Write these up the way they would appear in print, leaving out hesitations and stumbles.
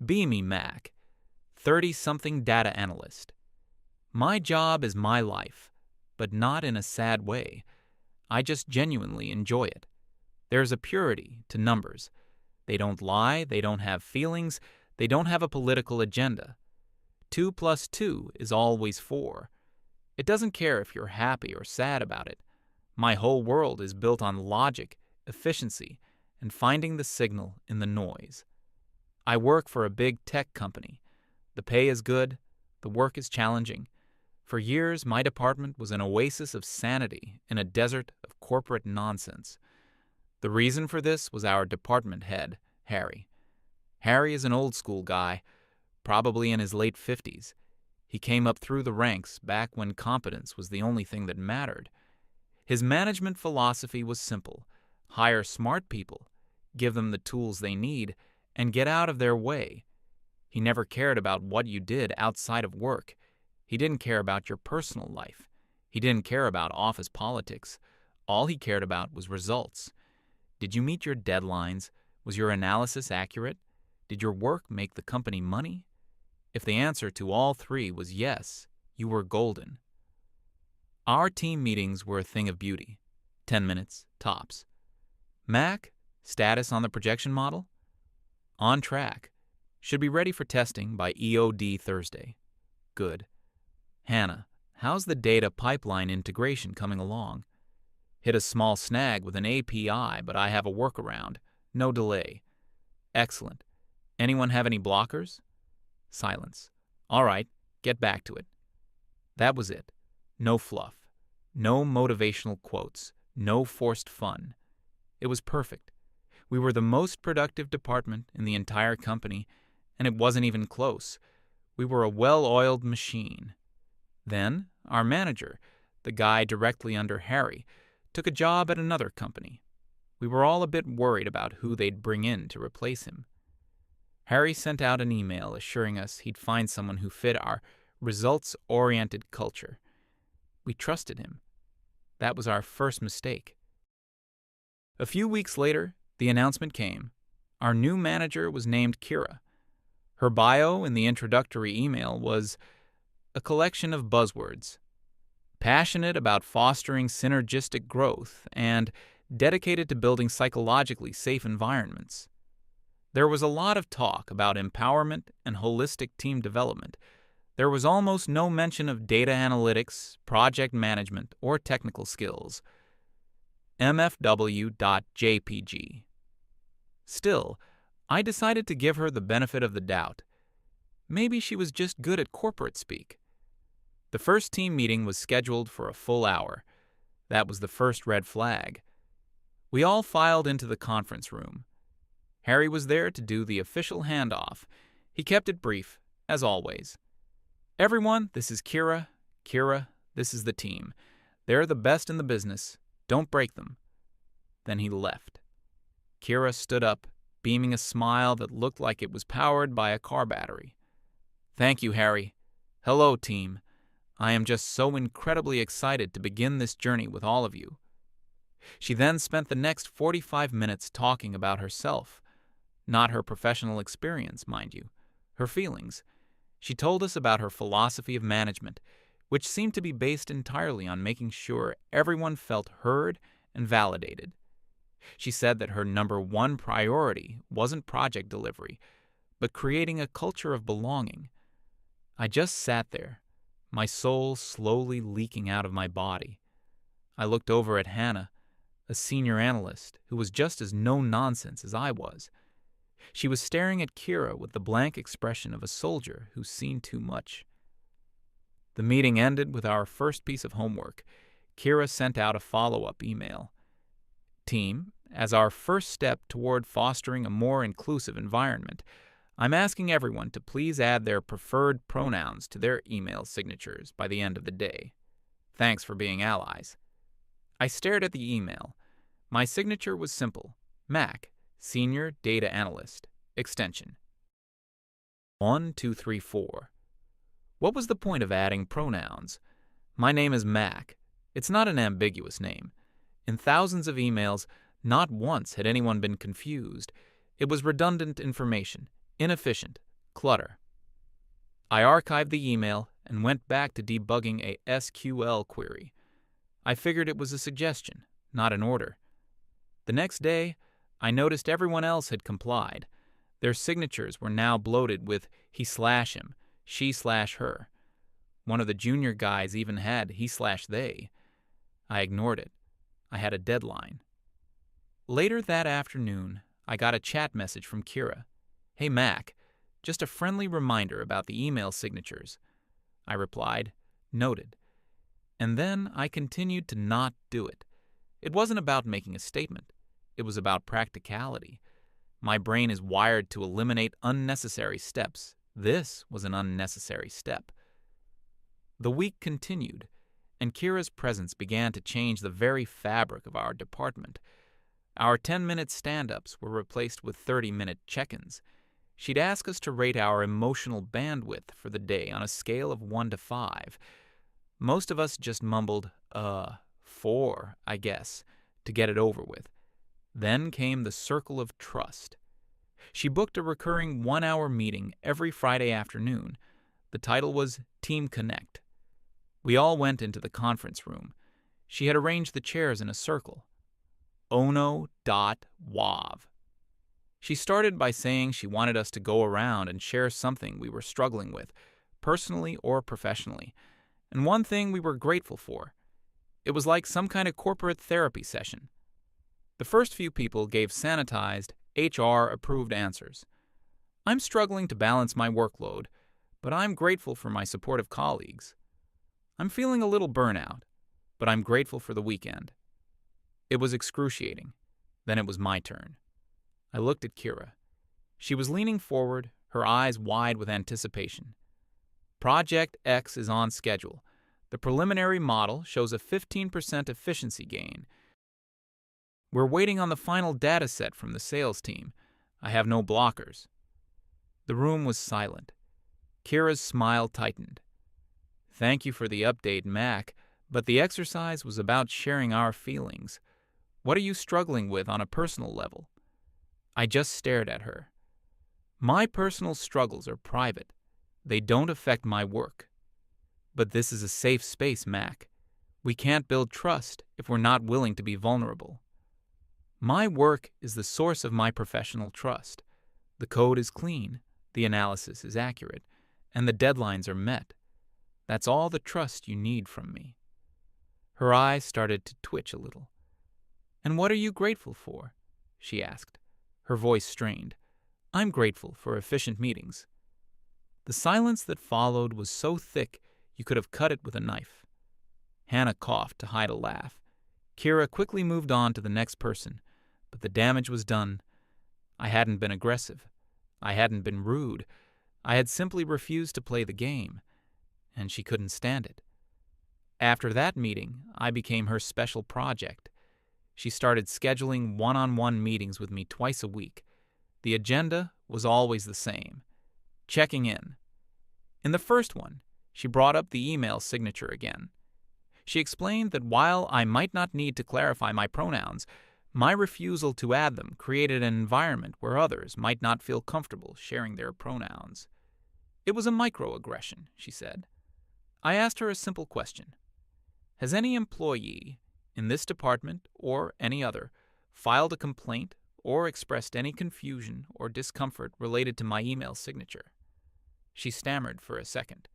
Be me, Mac, 30-something data analyst. My job is my life, but not in a sad way. I just genuinely enjoy it. There's a purity to numbers. They don't lie, they don't have feelings, they don't have a political agenda. 2 plus 2 is always 4. It doesn't care if you're happy or sad about it. My whole world is built on logic, efficiency, and finding the signal in the noise. I work for a big tech company. The pay is good, the work is challenging. For years, my department was an oasis of sanity in a desert of corporate nonsense. The reason for this was our department head, Harry. Harry is an old-school guy, probably in his late 50s. He came up through the ranks back when competence was the only thing that mattered. His management philosophy was simple: hire smart people, give them the tools they need, and get out of their way. He never cared about what you did outside of work. He didn't care about your personal life. He didn't care about office politics. All he cared about was results. Did you meet your deadlines? Was your analysis accurate? Did your work make the company money? If the answer to all three was yes, you were golden. Our team meetings were a thing of beauty. 10 minutes, tops. Mac, status on the projection model? On track. Should be ready for testing by EOD Thursday. Good. Hannah, how's the data pipeline integration coming along? Hit a small snag with an API, but I have a workaround. No delay. Excellent. Anyone have any blockers? Silence. All right, get back to it. That was it. No fluff. No motivational quotes. No forced fun. It was perfect. We were the most productive department in the entire company, and it wasn't even close. We were a well-oiled machine. Then, our manager, the guy directly under Harry, took a job at another company. We were all a bit worried about who they'd bring in to replace him. Harry sent out an email assuring us he'd find someone who fit our results-oriented culture. We trusted him. That was our first mistake. A few weeks later, the announcement came. Our new manager was named Kira. Her bio in the introductory email was a collection of buzzwords: passionate about fostering synergistic growth and dedicated to building psychologically safe environments. There was a lot of talk about empowerment and holistic team development. There was almost no mention of data analytics, project management, or technical skills. MFW.jpg. Still, I decided to give her the benefit of the doubt. Maybe she was just good at corporate speak. The first team meeting was scheduled for a full hour. That was the first red flag. We all filed into the conference room. Harry was there to do the official handoff. He kept it brief, as always. Everyone, this is Kira. Kira, this is the team. They're the best in the business. Don't break them. Then he left. Kira stood up, beaming a smile that looked like it was powered by a car battery. Thank you, Harry. Hello, team. I am just so incredibly excited to begin this journey with all of you. She then spent the next 45 minutes talking about herself. Not her professional experience, mind you. Her feelings. She told us about her philosophy of management, which seemed to be based entirely on making sure everyone felt heard and validated. She said that her number one priority wasn't project delivery, but creating a culture of belonging. I just sat there, my soul slowly leaking out of my body. I looked over at Hannah, a senior analyst who was just as no-nonsense as I was. She was staring at Kira with the blank expression of a soldier who's seen too much. The meeting ended with our first piece of homework. Kira sent out a follow-up email. Team, as our first step toward fostering a more inclusive environment, I'm asking everyone to please add their preferred pronouns to their email signatures by the end of the day. Thanks for being allies. I stared at the email. My signature was simple: Mac, Senior Data Analyst, extension. 1234. What was the point of adding pronouns? My name is Mac. It's not an ambiguous name. In thousands of emails, not once had anyone been confused. It was redundant information, inefficient, Clutter. I archived the email and went back to debugging a SQL query. I figured it was a suggestion, not an order. The next day, I noticed everyone else had complied. Their signatures were now bloated with he/him, she/her. One of the junior guys even had he/they. I ignored it. I had a deadline. Later that afternoon, I got a chat message from Kira. "Hey Mac, just a friendly reminder about the email signatures." I replied, "Noted." And then I continued to not do it. It wasn't about making a statement. It was about practicality. My brain is wired to eliminate unnecessary steps. This was an unnecessary step. The week continued, and Kira's presence began to change the very fabric of our department. Our 10-minute stand-ups were replaced with 30-minute check-ins. She'd ask us to rate our emotional bandwidth for the day on a scale of 1 to 5. Most of us just mumbled, 4, I guess, to get it over with. Then came the circle of trust. She booked a recurring 1-hour meeting every Friday afternoon. The title was Team Connect. We all went into the conference room. She had arranged the chairs in a circle. Ono.wav. She started by saying she wanted us to go around and share something we were struggling with, personally or professionally, and one thing we were grateful for. It was like some kind of corporate therapy session. The first few people gave sanitized, HR-approved answers. "I'm struggling to balance my workload, but I'm grateful for my supportive colleagues. I'm feeling a little burnout, but I'm grateful for the weekend." It was excruciating. Then it was my turn. I looked at Kira. She was leaning forward, her eyes wide with anticipation. Project X is on schedule. The preliminary model shows a 15% efficiency gain. We're waiting on the final data set from the sales team. I have no blockers. The room was silent. Kira's smile tightened. "Thank you for the update, Mac, but the exercise was about sharing our feelings. What are you struggling with on a personal level?" I just stared at her. "My personal struggles are private. They don't affect my work. But this is a safe space, Mac. We can't build trust if we're not willing to be vulnerable. My work is the source of my professional trust. The code is clean, the analysis is accurate, and the deadlines are met. That's all the trust you need from me." Her eyes started to twitch a little. "And what are you grateful for?" she asked. Her voice strained. "I'm grateful for efficient meetings." The silence that followed was so thick you could have cut it with a knife. Hannah coughed to hide a laugh. Kira quickly moved on to the next person, but the damage was done. I hadn't been aggressive. I hadn't been rude. I had simply refused to play the game, and she couldn't stand it. After that meeting, I became her special project. She started scheduling one-on-one meetings with me twice a week. The agenda was always the same: checking in. In the first one, she brought up the email signature again. She explained that while I might not need to clarify my pronouns, my refusal to add them created an environment where others might not feel comfortable sharing their pronouns. It was a microaggression, she said. I asked her a simple question. Has any employee in this department or any other filed a complaint or expressed any confusion or discomfort related to my email signature? She stammered for a second.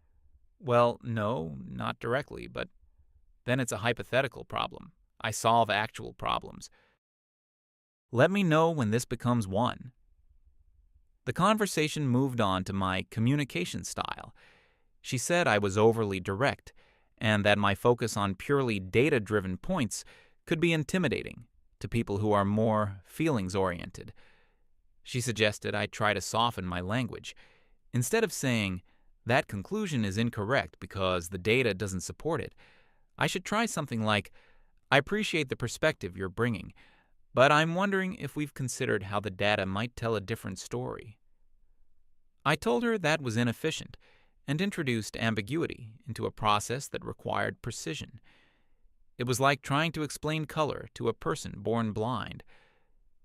"Well, no, not directly, but then it's a hypothetical problem. I solve actual problems. Let me know when this becomes one." The conversation moved on to my communication style. She said I was overly direct, and that my focus on purely data-driven points could be intimidating to people who are more feelings-oriented. She suggested I try to soften my language. Instead of saying, "That conclusion is incorrect because the data doesn't support it," I should try something like, "I appreciate the perspective you're bringing, but I'm wondering if we've considered how the data might tell a different story." I told her that was inefficient and introduced ambiguity into a process that required precision. It was like trying to explain color to a person born blind.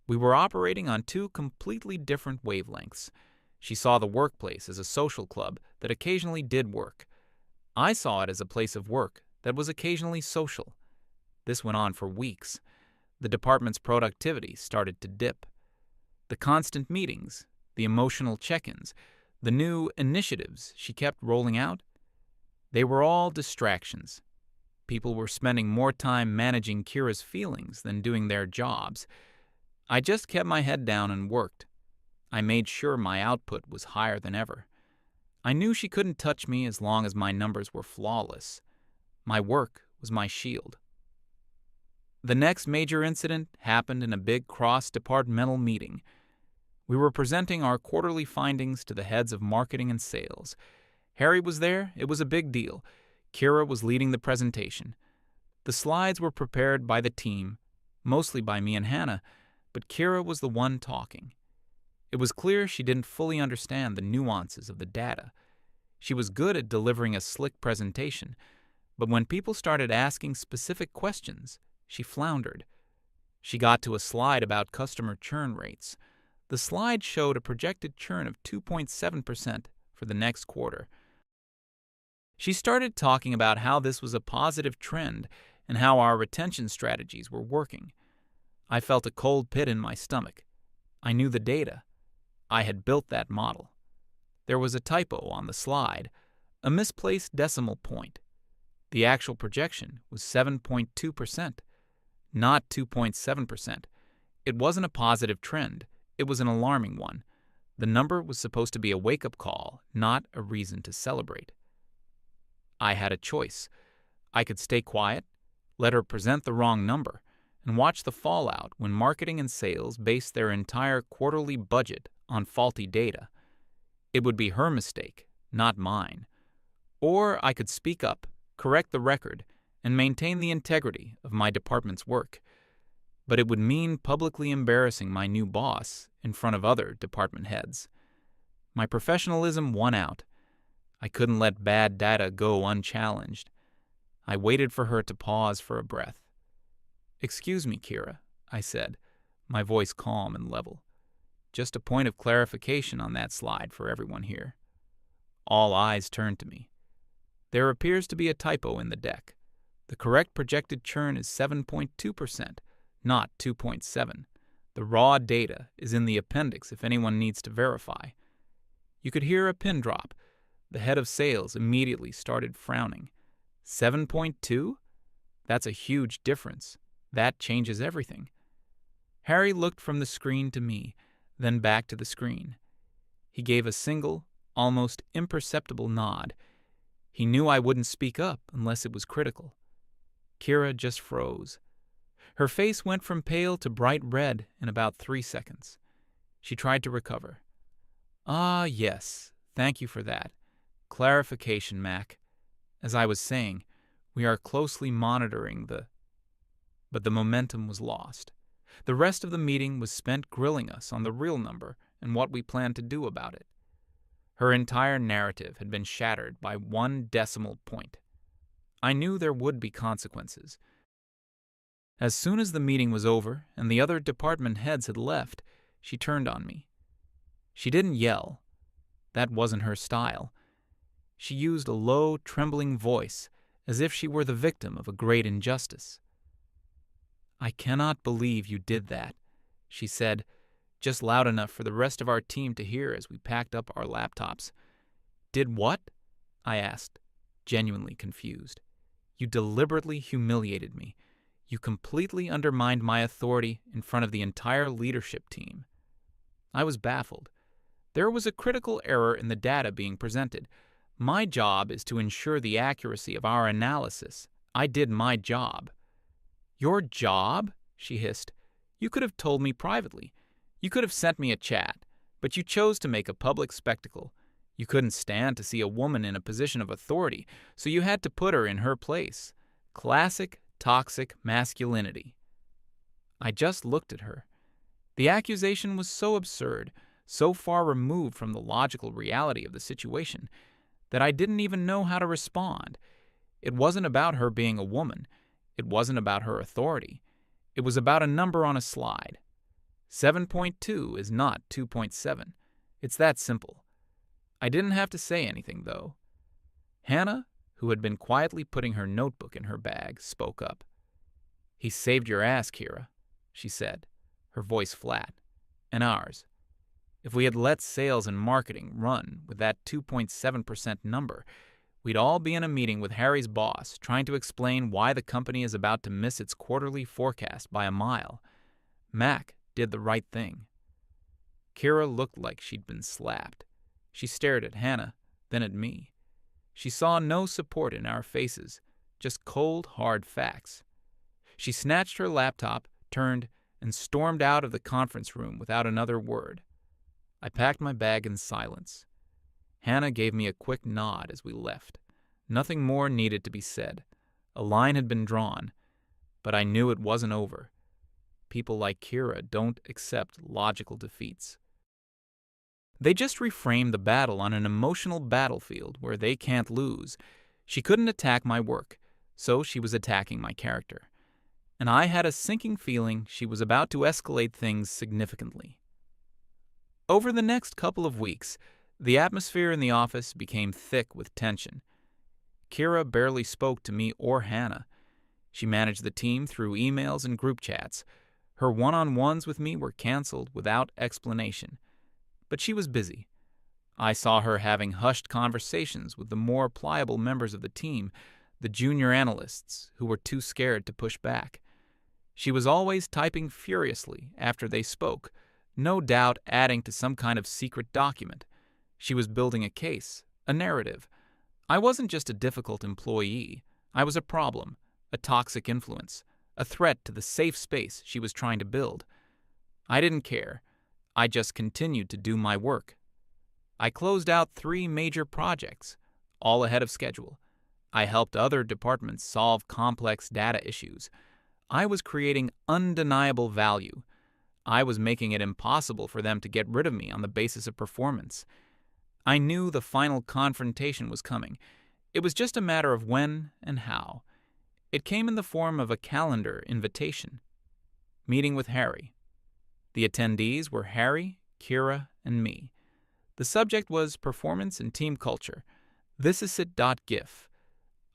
We were operating on two completely different wavelengths. She saw the workplace as a social club that occasionally did work. I saw it as a place of work that was occasionally social. This went on for weeks. The department's productivity started to dip. The constant meetings, the emotional check-ins, the new initiatives she kept rolling out, they were all distractions. People were spending more time managing Kira's feelings than doing their jobs. I just kept my head down and worked. I made sure my output was higher than ever. I knew she couldn't touch me as long as my numbers were flawless. My work was my shield. The next major incident happened in a big cross-departmental meeting. We were presenting our quarterly findings to the heads of marketing and sales. Harry was there. It was a big deal. Kira was leading the presentation. The slides were prepared by the team, mostly by me and Hannah, but Kira was the one talking. It was clear she didn't fully understand the nuances of the data. She was good at delivering a slick presentation, but when people started asking specific questions, she floundered. She got to a slide about customer churn rates. The slide showed a projected churn of 2.7% for the next quarter. She started talking about how this was a positive trend and how our retention strategies were working. I felt a cold pit in my stomach. I knew the data. I had built that model. There was a typo on the slide, a misplaced decimal point. The actual projection was 7.2%, not 2.7%. It wasn't a positive trend. It was an alarming one. The number was supposed to be a wake-up call, not a reason to celebrate. I had a choice. I could stay quiet, let her present the wrong number, and watch the fallout when marketing and sales based their entire quarterly budget on faulty data. It would be her mistake, not mine. Or I could speak up, correct the record, and maintain the integrity of my department's work. But it would mean publicly embarrassing my new boss in front of other department heads. My professionalism won out. I couldn't let bad data go unchallenged. I waited for her to pause for a breath. "Excuse me, Kira," I said, my voice calm and level. "Just a point of clarification on that slide for everyone here." All eyes turned to me. "There appears to be a typo in the deck. The correct projected churn is 7.2%, not 2.7. The raw data is in the appendix if anyone needs to verify." You could hear a pin drop. The head of sales immediately started frowning. 7.2? That's a huge difference. That changes everything. Harry looked from the screen to me, then back to the screen. He gave a single, almost imperceptible nod. He knew I wouldn't speak up unless it was critical. Kira just froze. Her face went from pale to bright red in about 3 seconds. She tried to recover. "Ah, yes, thank you for that. Clarification, Mac. As I was saying, we are closely monitoring But the momentum was lost. The rest of the meeting was spent grilling us on the real number and what we planned to do about it. Her entire narrative had been shattered by 1 decimal point. I knew there would be consequences. As soon as the meeting was over and the other department heads had left, she turned on me. She didn't yell. That wasn't her style. She used a low, trembling voice, as if she were the victim of a great injustice. "I cannot believe you did that," she said, just loud enough for the rest of our team to hear as we packed up our laptops. "Did what?" I asked, genuinely confused. "You deliberately humiliated me. You completely undermined my authority in front of the entire leadership team." I was baffled. There was a critical error in the data being presented. My job is to ensure the accuracy of our analysis. I did my job. "Your job?" she hissed. "You could have told me privately. You could have sent me a chat, but you chose to make a public spectacle. You couldn't stand to see a woman in a position of authority, so you had to put her in her place. Classic toxic masculinity." I just looked at her. The accusation was so absurd, so far removed from the logical reality of the situation, that I didn't even know how to respond. It wasn't about her being a woman. It wasn't about her authority. It was about a number on a slide. 7.2 is not 2.7. It's that simple. I didn't have to say anything, though. Hannah, who had been quietly putting her notebook in her bag, spoke up. "He saved your ass, Kira," she said, her voice flat, "and ours. If we had let sales and marketing run with that 2.7% number, we'd all be in a meeting with Harry's boss trying to explain why the company is about to miss its quarterly forecast by a mile. Mac did the right thing." Kira looked like she'd been slapped. She stared at Hannah, then at me. She saw no support in our faces, just cold, hard facts. She snatched her laptop, turned, and stormed out of the conference room without another word. I packed my bag in silence. Hannah gave me a quick nod as we left. Nothing more needed to be said. A line had been drawn, but I knew it wasn't over. People like Kira don't accept logical defeats. They just reframe the battle on an emotional battlefield where they can't lose. She couldn't attack my work, so she was attacking my character. And I had a sinking feeling she was about to escalate things significantly. Over the next couple of weeks, the atmosphere in the office became thick with tension. Kira barely spoke to me or Hannah. She managed the team through emails and group chats. Her one-on-ones with me were canceled without explanation. But she was busy. I saw her having hushed conversations with the more pliable members of the team, the junior analysts who were too scared to push back. She was always typing furiously after they spoke, no doubt adding to some kind of secret document. She was building a case, a narrative. I wasn't just a difficult employee. I was a problem, a toxic influence, a threat to the safe space she was trying to build. I didn't care. I just continued to do my work. I closed out 3 major projects, all ahead of schedule. I helped other departments solve complex data issues. I was creating undeniable value. I was making it impossible for them to get rid of me on the basis of performance. I knew the final confrontation was coming. It was just a matter of when and how. It came in the form of a calendar invitation. Meeting with Harry. The attendees were Harry, Kira, and me. The subject was performance and team culture. Thisisit.gif.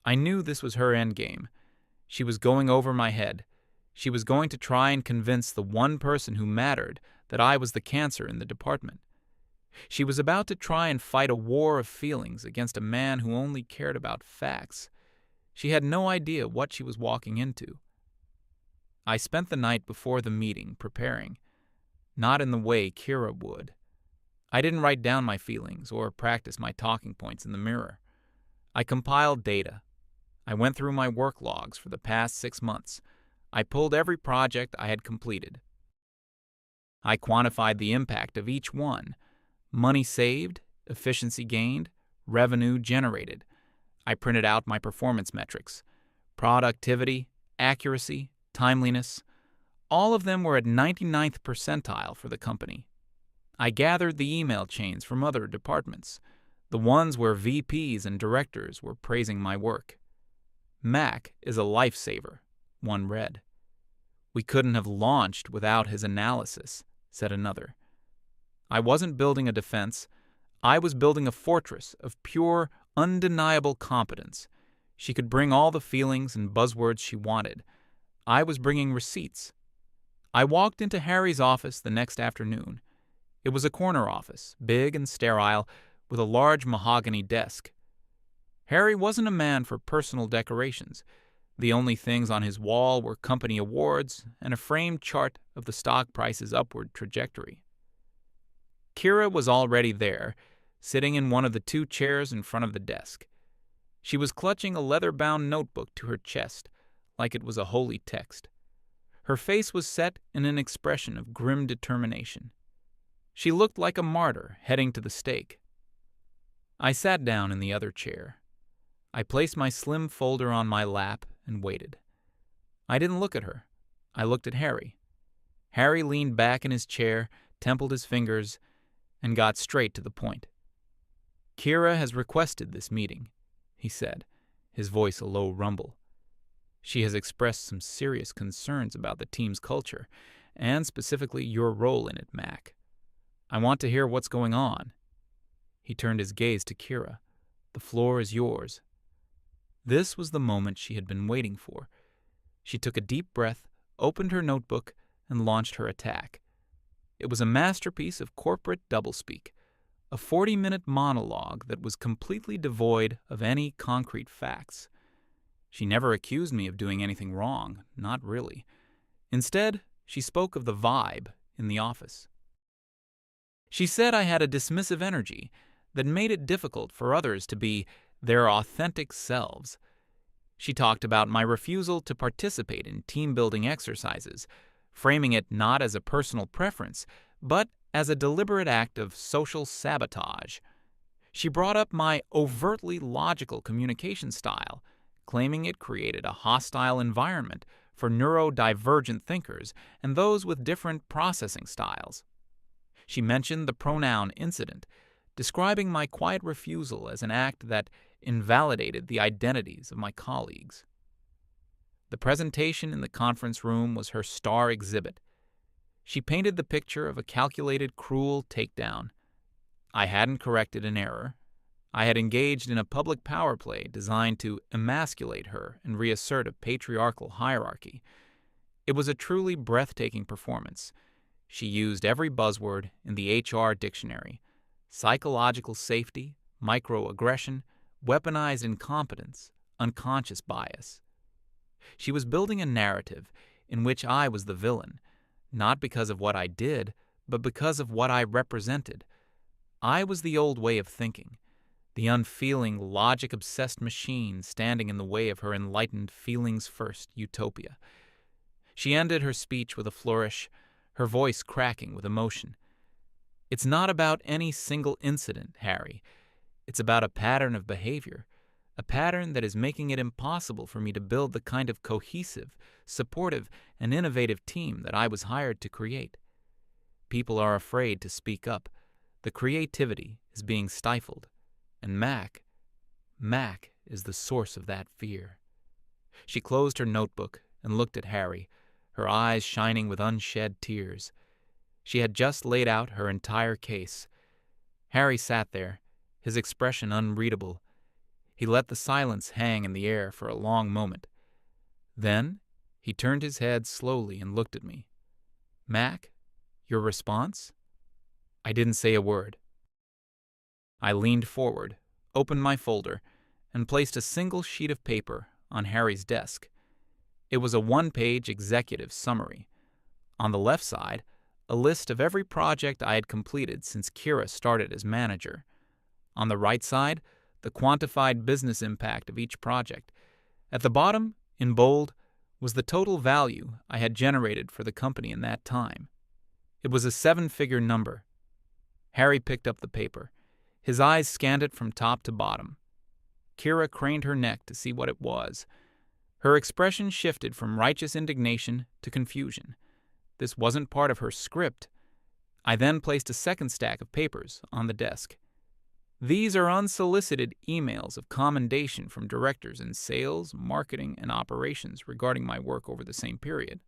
I knew this was her endgame. She was going over my head. She was going to try and convince the one person who mattered that I was the cancer in the department. She was about to try and fight a war of feelings against a man who only cared about facts. She had no idea what she was walking into. I spent the night before the meeting preparing, not in the way Kira would. I didn't write down my feelings or practice my talking points in the mirror. I compiled data. I went through my work logs for the past 6 months. I pulled every project I had completed. I quantified the impact of each one: money saved, efficiency gained, revenue generated. I printed out my performance metrics: productivity, accuracy, timeliness. All of them were at 99th percentile for the company. I gathered the email chains from other departments, the ones where VPs and directors were praising my work. "Mac is a lifesaver," one read. "We couldn't have launched without his analysis," said another. I wasn't building a defense. I was building a fortress of pure, undeniable competence. She could bring all the feelings and buzzwords she wanted. I was bringing receipts. I walked into Harry's office the next afternoon. It was a corner office, big and sterile, with a large mahogany desk. Harry wasn't a man for personal decorations. The only things on his wall were company awards and a framed chart of the stock price's upward trajectory. Kira was already there, sitting in one of the 2 chairs in front of the desk. She was clutching a leather-bound notebook to her chest, like it was a holy text. Her face was set in an expression of grim determination. She looked like a martyr heading to the stake. I sat down in the other chair. I placed my slim folder on my lap and waited. I didn't look at her. I looked at Harry. Harry leaned back in his chair, templed his fingers, and got straight to the point. "Kira has requested this meeting," he said, his voice a low rumble. "She has expressed some serious concerns about the team's culture, and specifically your role in it, Mac. I want to hear what's going on." He turned his gaze to Kira. "The floor is yours." This was the moment she had been waiting for. She took a deep breath, opened her notebook, and launched her attack. It was a masterpiece of corporate doublespeak, a 40-minute monologue that was completely devoid of any concrete facts. She never accused me of doing anything wrong, not really. Instead, she spoke of the vibe in the office. She said I had a dismissive energy that made it difficult for others to be their authentic selves. She talked about my refusal to participate in team-building exercises, framing it not as a personal preference, but as a deliberate act of social sabotage. She brought up my overtly logical communication style, claiming it created a hostile environment for neurodivergent thinkers and those with different processing styles. She mentioned the pronoun incident, describing my quiet refusal as an act that invalidated the identities of my colleagues. The presentation in the conference room was her star exhibit. She painted the picture of a calculated, cruel takedown. I hadn't corrected an error. I had engaged in a public power play designed to emasculate her and reassert a patriarchal hierarchy. It was a truly breathtaking performance. She used every buzzword in the HR dictionary: psychological safety, microaggression, weaponized incompetence, unconscious bias. She was building a narrative in which I was the villain, not because of what I did, but because of what I represented. I was the old way of thinking, the unfeeling, logic-obsessed machine standing in the way of her enlightened, feelings-first utopia. She ended her speech with a flourish, her voice cracking with emotion. "It's not about any single incident, Harry. It's about a pattern of behavior, a pattern that is making it impossible for me to build the kind of cohesive, supportive, and innovative team that I was hired to create. People are afraid to speak up. The creativity is being stifled. And Mac is the source of that fear." She closed her notebook and looked at Harry, her eyes shining with unshed tears. She had just laid out her entire case. Harry sat there, his expression unreadable. He let the silence hang in the air for a long moment. Then he turned his head slowly and looked at me. "Mac, your response?" I didn't say a word. I leaned forward, opened my folder, and placed a single sheet of paper on Harry's desk. It was a one-page executive summary. On the left side, a list of every project I had completed since Kira started as manager. On the right side, the quantified business impact of each project. At the bottom, in bold, was the total value I had generated for the company in that time. It was a 7-figure number. Harry picked up the paper. His eyes scanned it from top to bottom. Kira craned her neck to see what it was. Her expression shifted from righteous indignation to confusion. This wasn't part of her script. I then placed a second stack of papers on the desk. "These are unsolicited emails of commendation from directors in sales, marketing, and operations regarding my work over the same period,"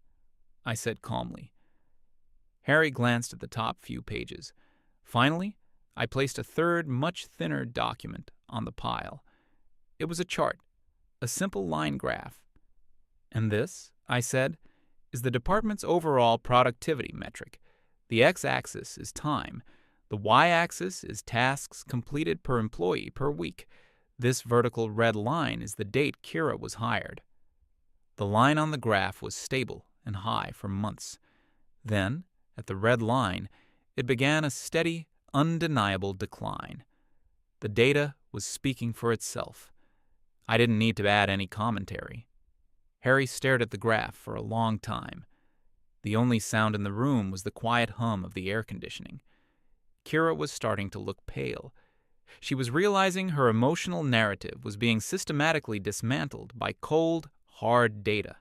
I said calmly. Harry glanced at the top few pages. Finally, I placed a third, much thinner document on the pile. It was a chart, a simple line graph. "And this," I said, "is the department's overall productivity metric. The x-axis is time. The y-axis is tasks completed per employee per week. This vertical red line is the date Kira was hired." The line on the graph was stable and high for months. Then, at the red line, it began a steady, undeniable decline. The data was speaking for itself. I didn't need to add any commentary. Harry stared at the graph for a long time. The only sound in the room was the quiet hum of the air conditioning. Kira was starting to look pale. She was realizing her emotional narrative was being systematically dismantled by cold, hard data.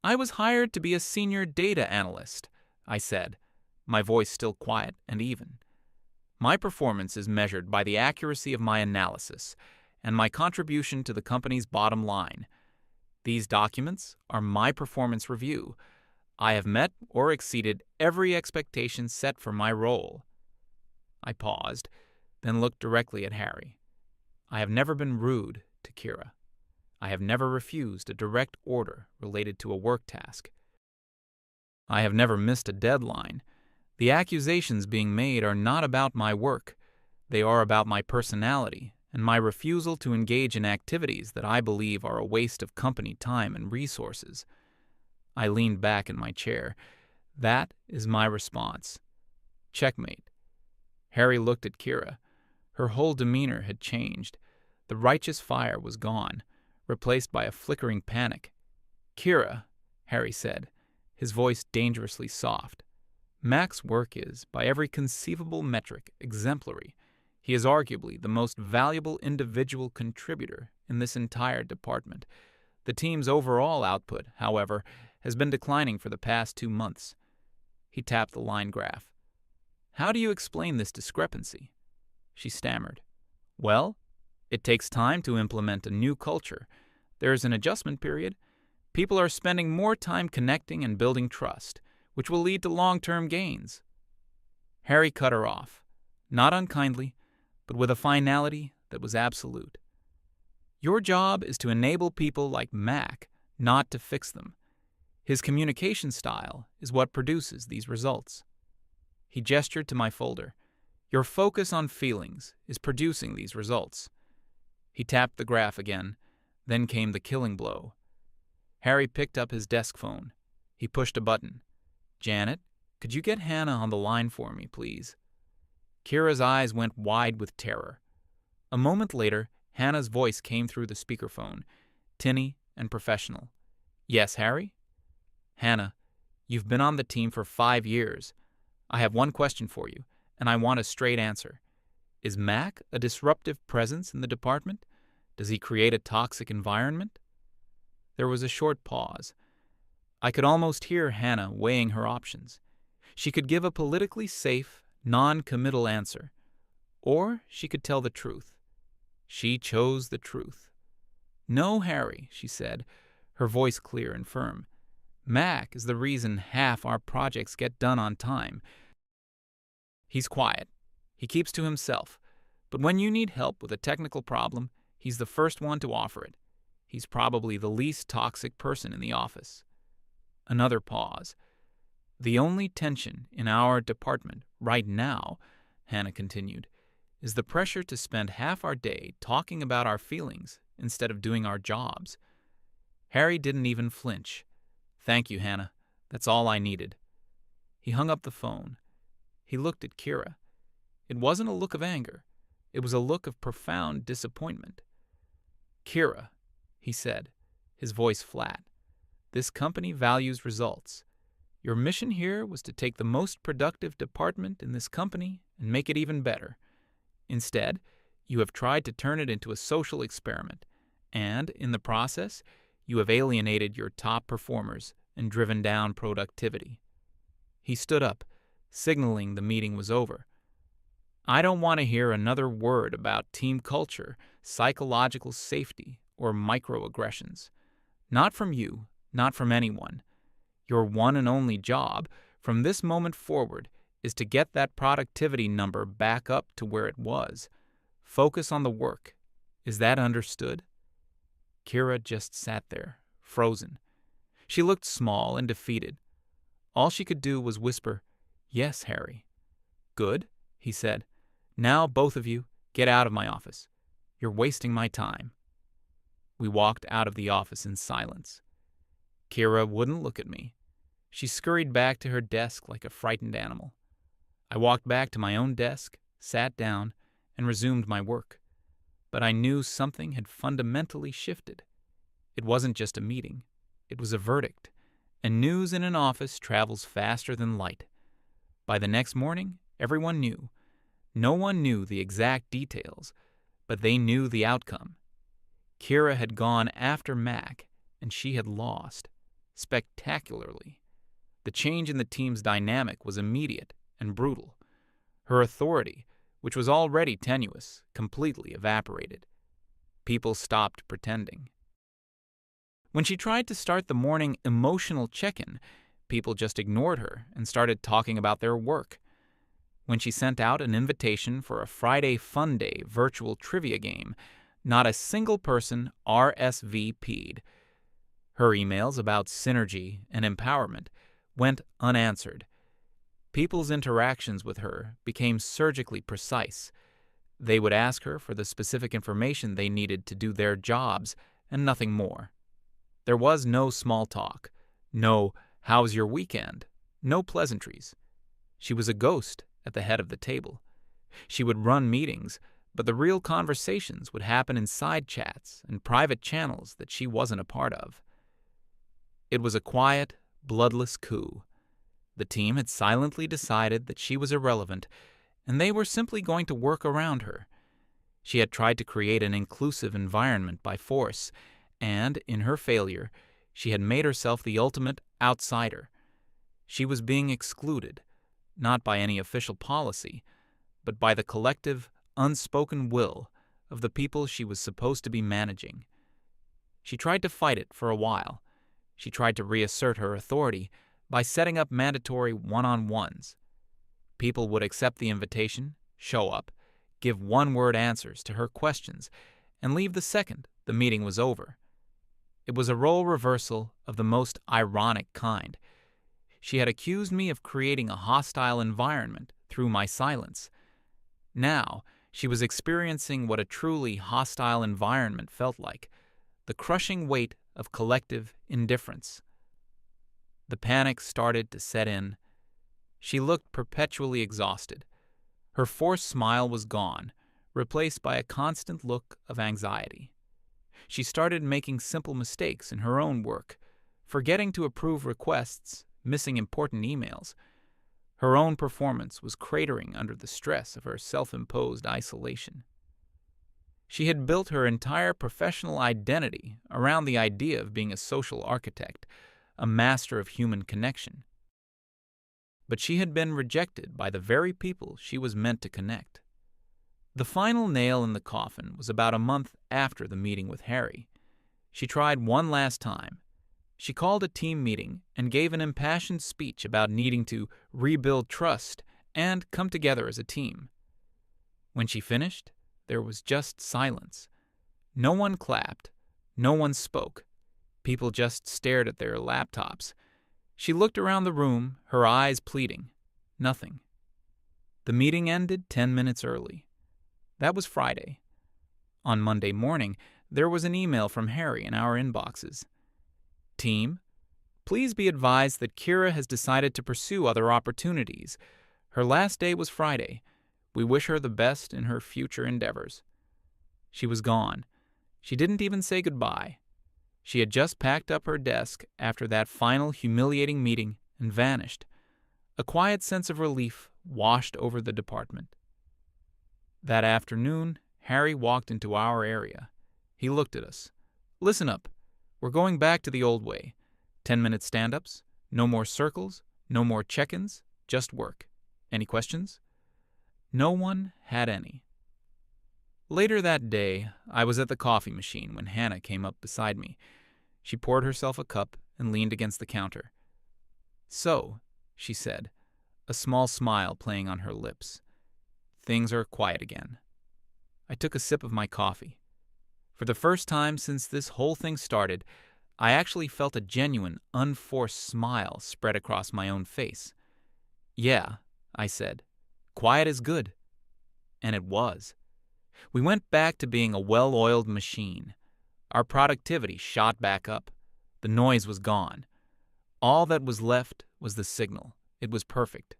"I was hired to be a senior data analyst," I said, my voice still quiet and even. "My performance is measured by the accuracy of my analysis and my contribution to the company's bottom line. These documents are my performance review. I have met or exceeded every expectation set for my role. I paused, then looked directly at Harry. I have never been rude to Kira. I have never refused a direct order related to a work task. I have never missed a deadline. The accusations being made are not about my work. They are about my personality and my refusal to engage in activities that I believe are a waste of company time and resources. I leaned back in my chair. That is my response. Checkmate. Harry looked at Kira. Her whole demeanor had changed. The righteous fire was gone, replaced by a flickering panic. Kira, Harry said, his voice dangerously soft. Mac's work is, by every conceivable metric, exemplary. He is arguably the most valuable individual contributor in this entire department. The team's overall output, however, has been declining for the past 2 months. He tapped the line graph. How do you explain this discrepancy? She stammered. Well, it takes time to implement a new culture. There is an adjustment period. People are spending more time connecting and building trust, which will lead to long-term gains. Harry cut her off, not unkindly, but with a finality that was absolute. Your job is to enable people like Mac, not to fix them. His communication style is what produces these results. He gestured to my folder. Your focus on feelings is producing these results. He tapped the graph again. Then came the killing blow. Harry picked up his desk phone. He pushed a button. Janet, could you get Hannah on the line for me, please? Kira's eyes went wide with terror. A moment later, Hannah's voice came through the speakerphone, tinny and professional. Yes, Harry? Hannah, you've been on the team for 5 years. I have one question for you, and I want a straight answer. Is Mac a disruptive presence in the department? Does he create a toxic environment? There was a short pause. I could almost hear Hannah weighing her options. She could give a politically safe, non-committal answer, or she could tell the truth. She chose the truth. No, Harry, she said, her voice clear and firm. Mac is the reason half our projects get done on time. He's quiet. He keeps to himself. But when you need help with a technical problem, he's the first one to offer it. He's probably the least toxic person in the office. Another pause. The only tension in our department right now, Hannah continued, is the pressure to spend half our day talking about our feelings instead of doing our jobs. Harry didn't even flinch. Thank you, Hannah. That's all I needed. He hung up the phone. He looked at Kira. It wasn't a look of anger. It was a look of profound disappointment. Kira, he said, his voice flat, this company values results. Your mission here was to take the most productive department in this company and make it even better. Instead, you have tried to turn it into a social experiment, and, in the process, you have alienated your top performers and driven down productivity. He stood up, signaling the meeting was over. I don't want to hear another word about team culture, psychological safety, or microaggressions. Not from you, not from anyone. Your one and only job, from this moment forward, is to get that productivity number back up to where it was. Focus on the work. Is that understood? Kira just sat there, frozen. She looked small and defeated. All she could do was whisper, Yes, Harry. Good, he said. Now, both of you, get out of my office. You're wasting my time. We walked out of the office in silence. Kira wouldn't look at me. She scurried back to her desk like a frightened animal. I walked back to my own desk, sat down, and resumed my work. But I knew something had fundamentally shifted. It wasn't just a meeting. It was a verdict. And news in an office travels faster than light. By the next morning, everyone knew. No one knew the exact details, but they knew the outcome. Kira had gone after Mac, and she had lost, spectacularly. The change in the team's dynamic was immediate and brutal. Her authority, which was already tenuous, completely evaporated. People stopped pretending. When she tried to start the morning emotional check-in, people just ignored her and started talking about their work. When she sent out an invitation for a Friday Fun Day virtual trivia game, not a single person RSVP'd. Her emails about synergy and empowerment went unanswered. People's interactions with her became surgically precise. They would ask her for the specific information they needed to do their jobs and nothing more. There was no small talk, no "how's your weekend?" no pleasantries. She was a ghost at the head of the table. She would run meetings, but the real conversations would happen in side chats and private channels that she wasn't a part of. It was a quiet, bloodless coup. The team had silently decided that she was irrelevant, and they were simply going to work around her. She had tried to create an inclusive environment by force, and, in her failure, she had made herself the ultimate outsider. She was being excluded, not by any official policy, but by the collective, unspoken will of the people she was supposed to be managing. She tried to fight it for a while. She tried to reassert her authority by setting up mandatory one-on-ones. People would accept the invitation, show up, give one-word answers to her questions, and leave the second the meeting was over. It was a role reversal of the most ironic kind. She had accused me of creating a hostile environment through my silence. Now, she was experiencing what a truly hostile environment felt like, the crushing weight of collective indifference. The panic started to set in. She looked perpetually exhausted. Her forced smile was gone, replaced by a constant look of anxiety. She started making simple mistakes in her own work, forgetting to approve requests, missing important emails. Her own performance was cratering under the stress of her self-imposed isolation. She had built her entire professional identity around the idea of being a social architect, a master of human connection. But she had been rejected by the very people she was meant to connect. The final nail in the coffin was about a month after the meeting with Harry. She tried one last time. She called a team meeting and gave an impassioned speech about needing to rebuild trust and come together as a team. When she finished, there was just silence. No one clapped. No one spoke. People just stared at their laptops. She looked around the room, her eyes pleading. Nothing. The meeting ended 10 minutes early. That was Friday. On Monday morning, there was an email from Harry in our inboxes. Team, please be advised that Kira has decided to pursue other opportunities. Her last day was Friday. We wish her the best in her future endeavors. She was gone. She didn't even say goodbye. She had just packed up her desk after that final humiliating meeting and vanished. A quiet sense of relief washed over the department. That afternoon, Harry walked into our area. He looked at us. Listen up. We're going back to the old way. 10-minute stand-ups, no more circles, no more check-ins, just work. Any questions? No one had any. Later that day, I was at the coffee machine when Hannah came up beside me. She poured herself a cup and leaned against the counter. So, she said, a small smile playing on her lips. Things are quiet again. I took a sip of my coffee. For the first time since this whole thing started, I actually felt a genuine, unforced smile spread across my own face. Yeah, I said, quiet is good. And it was. We went back to being a well-oiled machine. Our productivity shot back up. The noise was gone. All that was left was the signal. It was perfect.